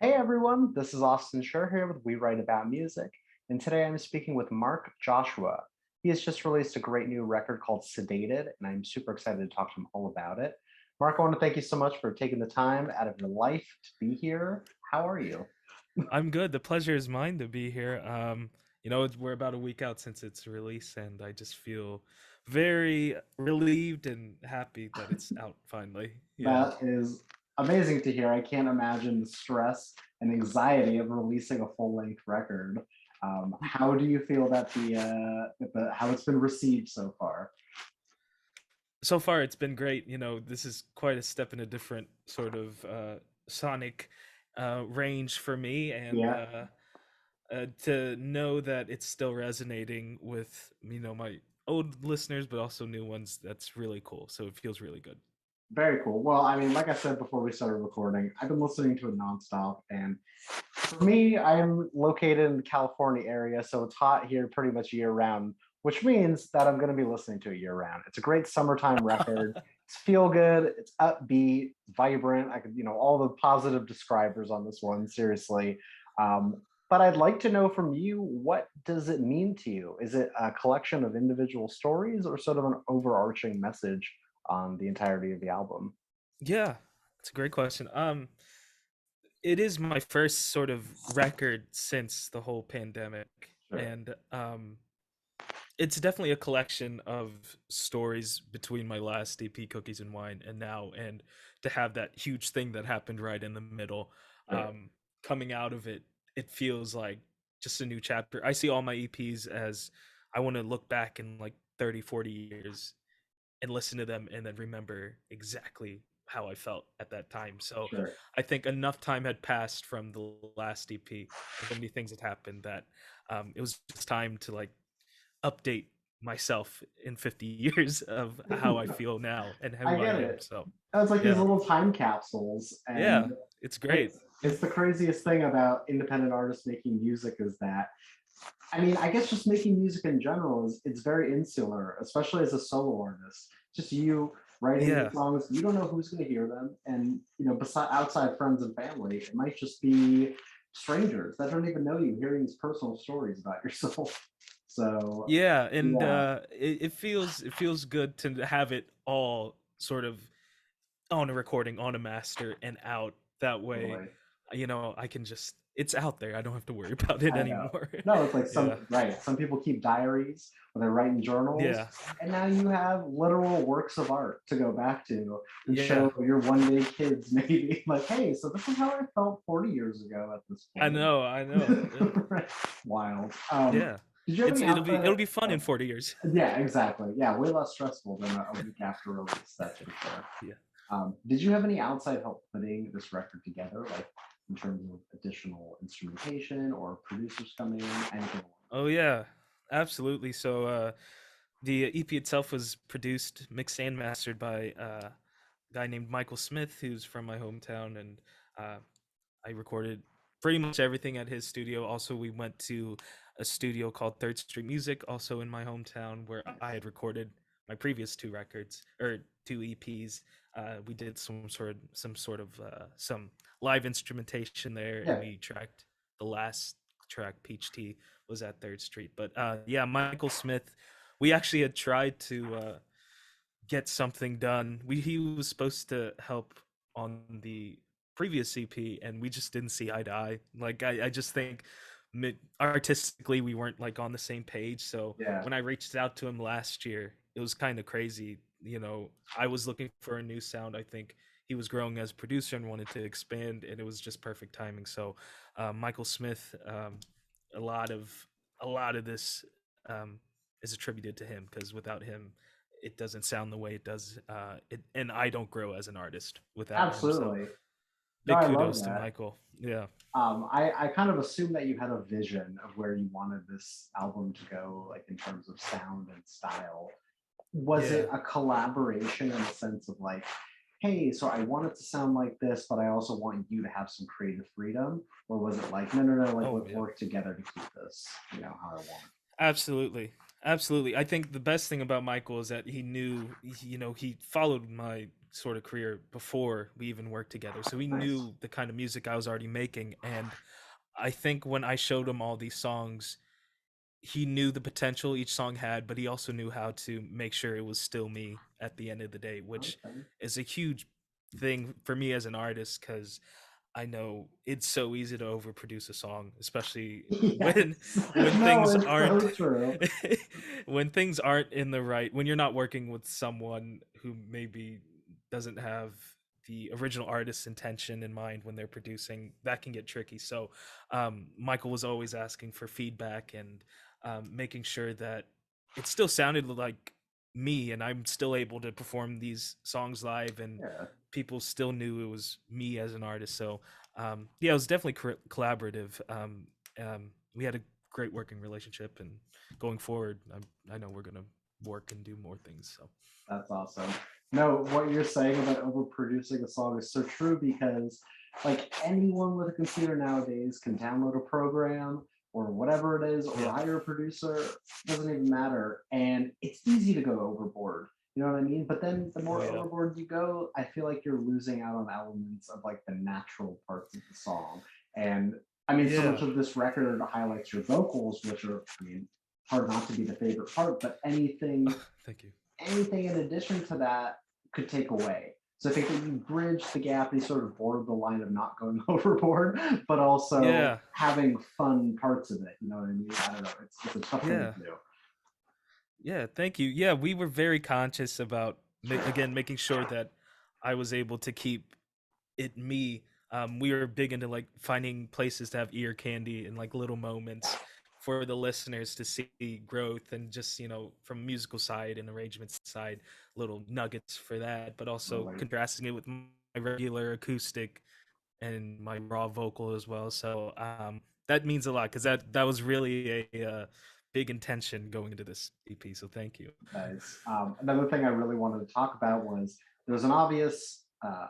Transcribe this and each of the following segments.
Hey everyone, this is Austin Schur here with We Write About Music, and today I'm speaking with Mark Joshua. He has just released a great new record called Sedated, and I'm super excited to talk to him all about it. Mark, I want to thank you so much for taking the time out of your life to be here. How are you? I'm good. The pleasure is mine to be here. We're about a week out since its release, and I just feel very relieved and happy that it's out finally. Yeah. That is amazing to hear. I can't imagine the stress and anxiety of releasing a full-length record. How do you feel that how it's been received so far? So far, it's been great. This is quite a step in a different sort of sonic range for me, and Yeah. to know that it's still resonating with my old listeners, but also new ones. That's really cool. So it feels really good. Very cool. Well, I mean, like I said before we started recording, I've been listening to it nonstop. And for me, I'm located in the California area, so it's hot here pretty much year round, which means that I'm going to be listening to it year round. It's a great summertime record. It's feel good. It's upbeat, vibrant. I could, all the positive describers on this one, seriously. But I'd like to know from you, what does it mean to you? Is it a collection of individual stories or sort of an overarching message on the entirety of the album? Yeah, it's a great question. It is my first sort of record since the whole pandemic, Sure. and it's definitely a collection of stories between my last EP, Cookies and Wine, and now, and to have that huge thing that happened right in the middle, Sure. coming out of it, it feels like just a new chapter. I see all my EPs as I want to look back in like 30, 40 years and listen to them and then remember exactly how I felt at that time. So Sure. I think enough time had passed from the last EP and so many things had happened that it was just time to like update myself in 50 years of how I feel now and I who I get am. it. So It's like these yeah, little time capsules, and yeah, it's great. it's the craziest thing about independent artists making music is that, I mean, I guess just making music in general is it's very insular, especially as a solo artist. Just you writing your Yeah, songs, you don't know who's going to hear them, and beside outside friends and family, it might just be strangers that don't even know you hearing these personal stories about yourself. So yeah, and yeah, it feels good to have it all sort of on a recording, on a master, and out that way. totally. I can just it's out there. I don't have to worry about it I know. anymore. No, it's like Yeah, some people keep diaries or they're writing journals, yeah, and now you have literal works of art to go back to and yeah. show your one day kids maybe like, hey, so this is how I felt 40 years ago at this I point. know, I know. Yeah, Wild. yeah. Did you have any It'll be outside? it'll be fun in 40 years. Yeah, exactly. Yeah, way less stressful than a week after release. That's for sure. Yeah, Did you have any outside help putting this record together, like in terms of additional instrumentation or producers coming in, anything along oh yeah, absolutely. So the EP itself was produced, mixed and mastered by a guy named Michael Smith, who's from my hometown, and uh, I recorded pretty much everything at his studio. Also, we went to a studio called Third Street Music, also in my hometown, where I had recorded my previous two records or two EPs. We did some live instrumentation there, and Yeah, we tracked the last track, Peach Tea, was at Third Street. But yeah, Michael Smith, we actually had tried to get something done. He was supposed to help on the previous CP, and we just didn't see eye to eye. Like I just think artistically we weren't like on the same page. So yeah, when I reached out to him last year, it was kind of crazy. I was looking for a new sound. I think he was growing as a producer and wanted to expand, and it was just perfect timing. So Michael Smith, a lot of this um, is attributed to him because without him it doesn't sound the way it does. And I don't grow as an artist without him. So absolutely. No, big I love kudos to that. Michael. Yeah, I kind of assumed that you had a vision of where you wanted this album to go, like in terms of sound and style. Was yeah. it a collaboration in the sense of like, hey, so I want it to sound like this, but I also want you to have some creative freedom? Or was it like, no, no, no, like Oh let's yeah. work together to keep this, how I want Absolutely. Absolutely. I think the best thing about Michael is that he knew, he followed my sort of career before we even worked together. So he Nice. knew the kind of music I was already making. And I think when I showed him all these songs, he knew the potential each song had, but he also knew how to make sure it was still me at the end of the day, which Okay. is a huge thing for me as an artist because I know it's so easy to overproduce a song, especially when Yes. when No, things it's aren't so true. when things aren't in the right when you're not working with someone who maybe doesn't have the original artist's intention in mind when they're producing, that can get tricky. So Michael was always asking for feedback and making sure that it still sounded like me and I'm still able to perform these songs live and Yeah, people still knew it was me as an artist. So yeah, it was definitely collaborative. We had a great working relationship, and going forward, I know we're gonna work and do more things. So that's awesome. No, what you're saying about overproducing a song is so true because, like, anyone with a computer nowadays can download a program or whatever it is, or yeah, hire a producer. Doesn't even matter, and it's easy to go overboard. You know what I mean? But then the oh more yeah, overboard you go, I feel like you're losing out on elements of like the natural parts of the song. And I mean, so much yeah. of this record highlights your vocals, which are, I mean, hard not to be the favorite part, but Thank you. anything in addition to that could take away. So I think that you bridge the gap, you sort of board the line of not going overboard, but also Yeah, having fun parts of it. You know what I mean? I don't know. It's a tough thing yeah, to do. yeah. Thank you. Yeah, we were very conscious about again making sure that I was able to keep it me. We were big into like finding places to have ear candy and like little moments for the listeners to see growth and just from musical side and arrangement side, little nuggets for that, but also Totally. contrasting it with my regular acoustic and my raw vocal as well. So that means a lot because that was really a big intention going into this EP. So thank you. Nice. Another thing I really wanted to talk about was there's an obvious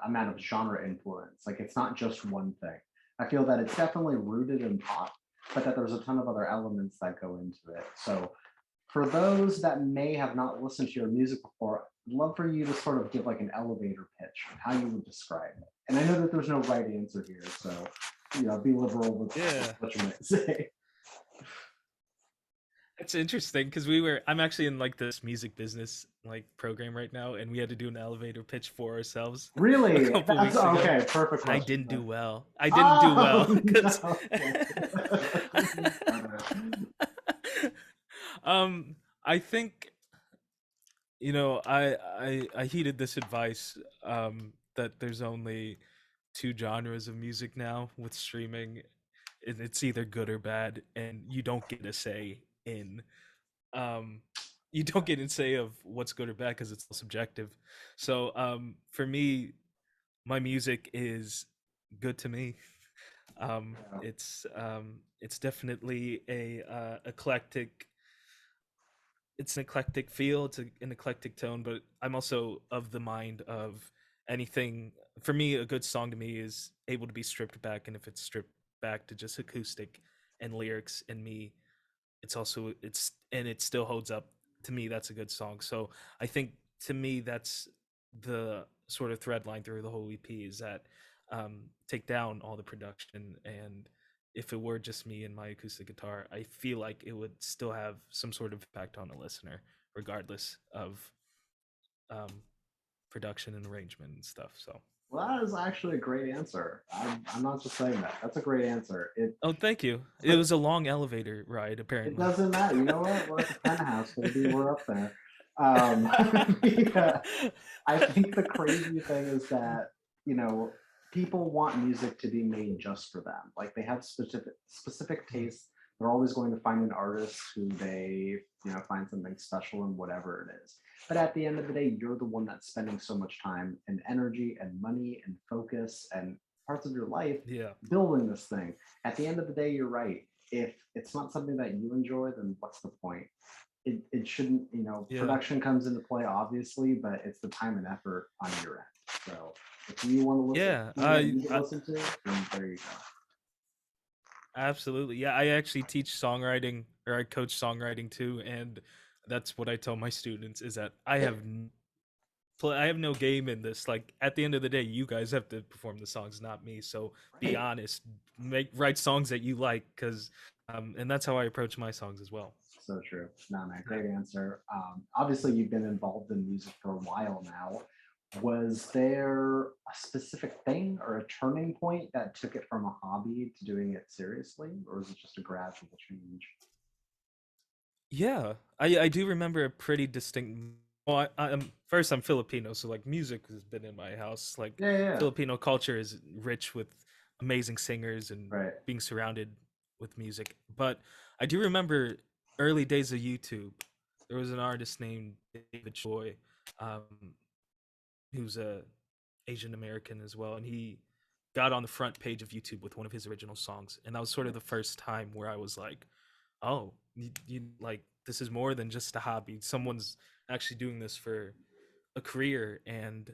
amount of genre influence. Like it's not just one thing. I feel that it's definitely rooted in pop, but that there's a ton of other elements that go into it. So for those that may have not listened to your music before, I'd love for you to sort of give like an elevator pitch of how you would describe it. And I know that there's no right answer here, so be liberal with Yeah. what you might say. It's interesting because I'm actually in like this music business like program right now, and we had to do an elevator pitch for ourselves a Really? couple That's weeks ago, okay. Perfect and I question didn't do then. well. I didn't do Oh well because, no. I think I heeded this advice that there's only two genres of music now with streaming, and it's either good or bad, and you don't get a say in um you don't get an say of what's good or bad because it's all subjective. So for me, my music is good to me. Yeah. It's definitely a eclectic, it's an eclectic feel, it's an eclectic tone, but I'm also of the mind of anything. For me, a good song to me is able to be stripped back, and if it's stripped back to just acoustic and lyrics and me, it still holds up. To me, that's a good song. So I think, to me, that's the sort of thread line through the whole EP, is that take down all the production, and if it were just me and my acoustic guitar, I feel like it would still have some sort of impact on a listener regardless of um, production and arrangement and stuff. So Well, that is actually a great answer. I'm not just saying that. That's a great answer. oh, thank you. It But was a long elevator ride it apparently. doesn't matter. You know what? We're at the penthouse, baby. We're up there. Yeah. I think the crazy thing is that, you know, people want music to be made just for them. Like they have specific Mhm. tastes. They're always going to find an artist who they, find something special in whatever it is. But at the end of the day, you're the one that's spending so much time and energy and money and focus and parts of your life Yeah. building this thing. At the end of the day, you're right. If it's not something that you enjoy, then what's the point? It shouldn't, Yeah. production comes into play obviously, but it's the time and effort on your end. So if you want to listen Yeah. to something that you can listen to, then there you go. Absolutely. Yeah, I actually teach songwriting, or I coach songwriting too, and that's what I tell my students is that play. I have no game in this. Like at the end of the day, you guys have to perform the songs, not me. So be Right. honest. Write songs that you like, because and that's how I approach my songs as well. So true. No, man, great answer. Obviously, you've been involved in music for a while now. Was there a specific thing or a turning point that took it from a hobby to doing it seriously, or is it just a gradual change? Yeah, I do remember a pretty distinct. Well, I'm first. I'm Filipino, so like music has been in my house. Like Yeah, yeah, yeah. Filipino culture is rich with amazing singers and Right. being surrounded with music. But I do remember early days of YouTube. There was an artist named David Choi, um, who's a Asian American as well, and he got on the front page of YouTube with one of his original songs, and that was sort of the Nice. first time where I was like, "Oh, you like this is more than just a hobby. Someone's actually doing this for a career." And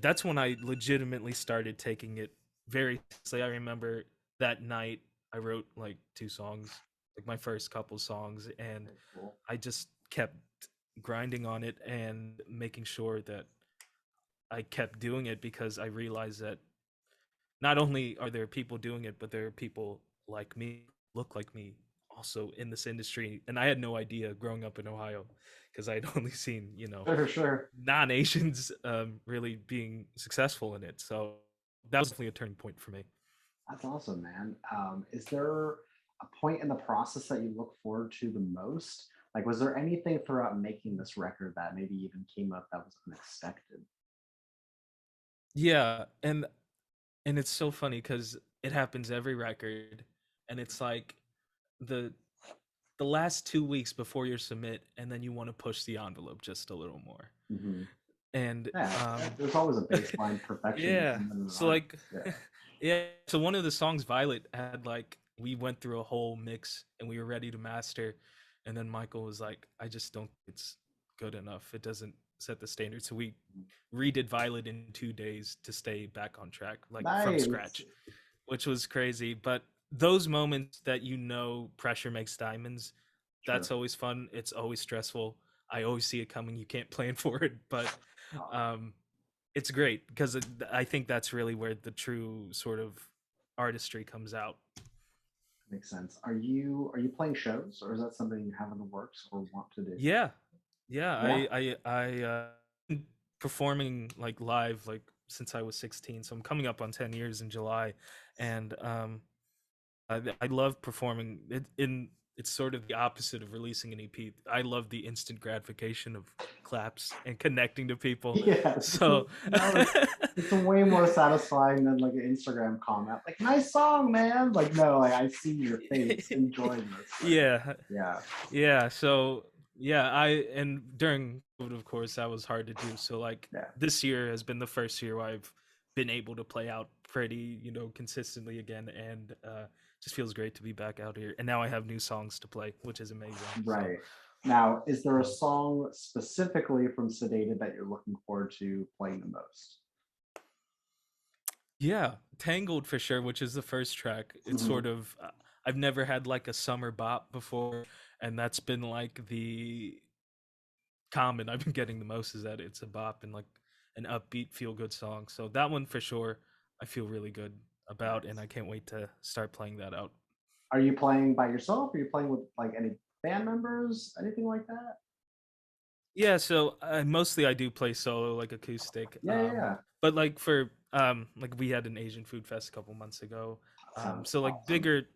that's when I legitimately started taking it very seriously. I remember that night I wrote like two songs, like my first couple songs, and Very cool. I just kept grinding on it and making sure that I kept doing it, because I realized that not only are there people doing it, but there are people like me, look like me, also in this industry. And I had no idea growing up in Ohio, because I had only seen, Sure, sure. non-Asians really being successful in it. So that was definitely a turning point for me. That's awesome, man. Is there a point in the process that you look forward to the most? Like, was there anything throughout making this record that maybe even came up that was unexpected? Yeah, and it's so funny because it happens every record, and it's like the the last 2 weeks before your submit, and then you want to push the envelope just a little more. Hmm. And Yeah, there's always a baseline yeah, perfectionism in an so like artist. Yeah. yeah, so one of the songs Violet had, like, we went through a whole mix and we were ready to master, and then Michael was like, I just don't think it's good enough, it doesn't set the standard. So we redid Violet in 2 days to stay back on track, like from Nice. scratch, which was crazy. But those moments that pressure makes diamonds, Sure. that's always fun. It's always stressful. I always see it coming. You can't plan for it, but Oh, um, it's great because I think that's really where the true sort of artistry comes out. makes sense. Are you playing shows, or is that something you have in the works or want to do? Yeah, yeah. Yeah. Been performing like live like since I was 16, so I'm coming up on 10 years in July, and I love performing it in. It's sort of the opposite of releasing an EP. I love the instant gratification of claps and connecting to people. Yes. So No, it's way more satisfying than like an Instagram comment, like "nice song, man." Like, no, like I see your face enjoying this. Like, yeah, yeah, yeah. So yeah, I and during COVID, of course, that was hard to do. So like yeah. this year has been the first year where I've been able to play out pretty, consistently again, and just feels great to be back out here. And now I have new songs to play, which is amazing. So Right. Now, is there a um, song specifically from Sedated that you're looking forward to playing the most? yeah, Tangled Fisher, which is the first track. It's Mhm. sort of I've never had like a summer bop before, and that's been like the common I've been getting the most, is that it's a bop and like an upbeat, feel good song. So that one for sure, I feel really good about, and Nice. I can't wait to start playing that out. Are you playing by yourself? Are you playing with like any band members? Anything like that? Yeah, so mostly I do play solo, like acoustic. Yeah, yeah, yeah. But like for like we had an Asian food fest a couple months ago. Sounds So like awesome.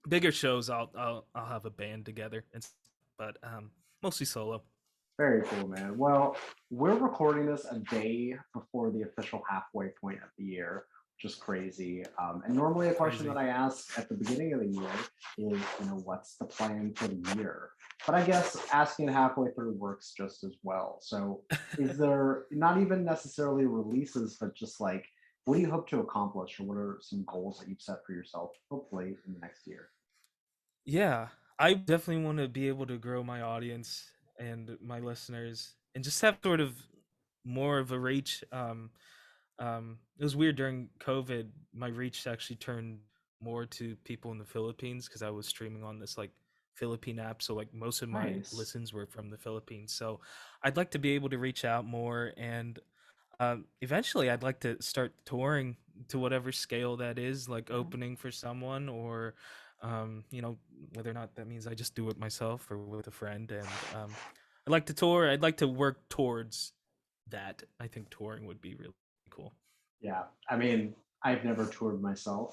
bigger shows, I'll have a band together, but mostly solo. Very cool, man. Well, we're recording this a day before the official halfway point of the year, which is crazy. And normally, a question that Crazy. I ask at the beginning of the year is, what's the plan for the year? But I guess asking halfway through works just as well. So, is there not even necessarily releases, but just like, what do you hope to accomplish, or what are some goals that you've set for yourself, hopefully in the next year? Yeah, I definitely want to be able to grow my audience and my listeners, and just have sort of more of a reach. It was weird during COVID. My reach actually turned more to people in the Philippines because I was streaming on this like Philippine app, so like most of my Nice. listens were from the Philippines. So I'd like to be able to reach out more, and eventually I'd like to start touring to whatever scale that is, like Yeah. opening for someone, or you know, whether or not that means I just do it myself or with a friend. And I'd like to tour. I'd like to work towards that. I think touring would be really cool. Yeah, I mean, I've never toured myself,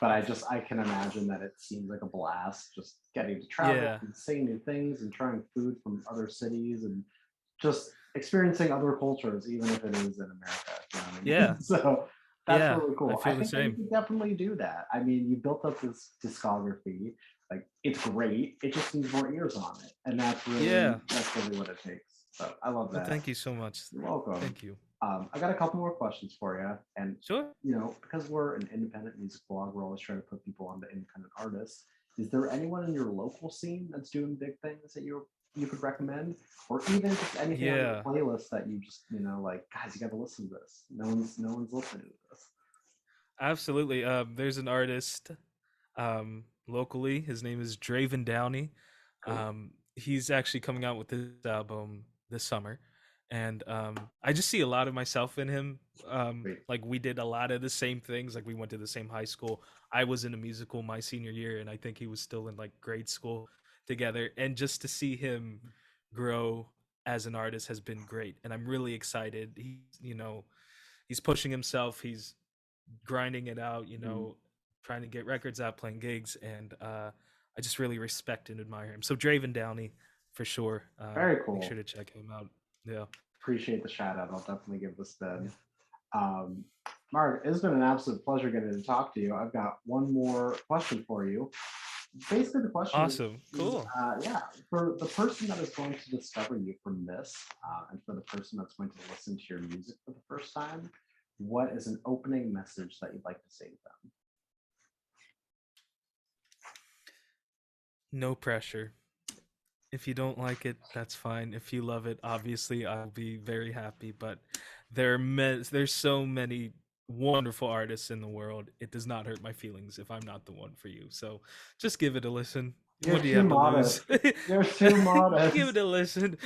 but I can imagine that it seems like a blast just getting to travel Yeah, and seeing new things and trying food from other cities and just experiencing other cultures, even if it is in America. You know what I yeah, mean? So that's yeah. really I cool. I feel the think that you same. can definitely do that. I mean, you built up this discography. Like it's great. It just needs more ears on it, and Yeah. that's really what it takes. So I love Well, that. thank you so much. You're welcome. Thank you. I got a couple more questions for you, and Sure. because we're an independent music blog, we're always trying to put people onto independent artists. Is there anyone in your local scene that's doing big things that you could recommend, or even just anything on your Yeah. playlist that you just like, guys, you got to listen to this. No one's listening to this. Absolutely. There's an artist locally. His name is Draven Downey. Cool. He's actually coming out with this album this summer, and I just see a lot of myself in him. Great. Like we did a lot of the same things. Like we went to the same high school. I was in a musical my senior year, and I think he was still in like grade school together. And just to see him grow as an artist has been great, and I'm really excited. He's pushing himself. He's grinding it out, Mhm. trying to get records out, playing gigs, and I just really respect and admire him. So Draven Downey, for sure. Very Make sure cool. to check him out. Yeah, Appreciate the shout out. I'll definitely give this yeah. spin. Um, Mark, it's been an absolute pleasure getting to talk to you. I've got one more question for you. Basically, the question Awesome, is cool. yeah, for the person that is going to discover you from this, and for the person that's going to listen to your music for the first time, what is an opening message that you'd like to say to them? No pressure. If you don't like it, that's fine. If you love it, obviously I'll be very happy. But there's so many wonderful artists in the world. It does not hurt my feelings if I'm not the one for you. So just give it a listen. You're What do you too have to lose? modest. You're too Give modest. it a listen.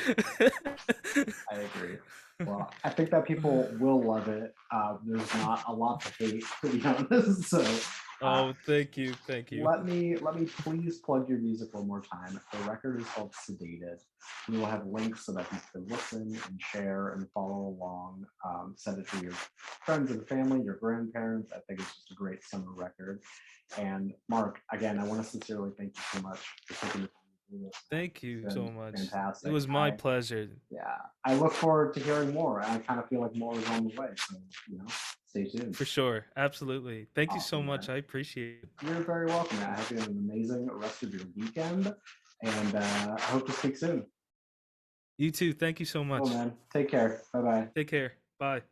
I agree. Well, I think that people will love it. There's not a lot to hate, to be honest. So uh, Oh, thank you, thank you. let me please plug your music one more time. The record is called Sedated. We will have links so that you can listen and share and follow along. Send it to your friends and family, your grandparents. I think it's just a great summer record. And Mark, again, I want to sincerely thank you so much for taking the time to do this. Thank It's you been so much. It fantastic. was my pleasure. Yeah, I look forward to hearing more. And I kind of feel like more is on the way. So, stay tuned. For sure. Absolutely. Thank you so Awesome, much. man. I appreciate it. You're very welcome, man. I hope you have an amazing rest of your weekend. And I hope to speak soon. You too. Thank you so Cool, much. man. Take care. Bye bye. Take care. Bye.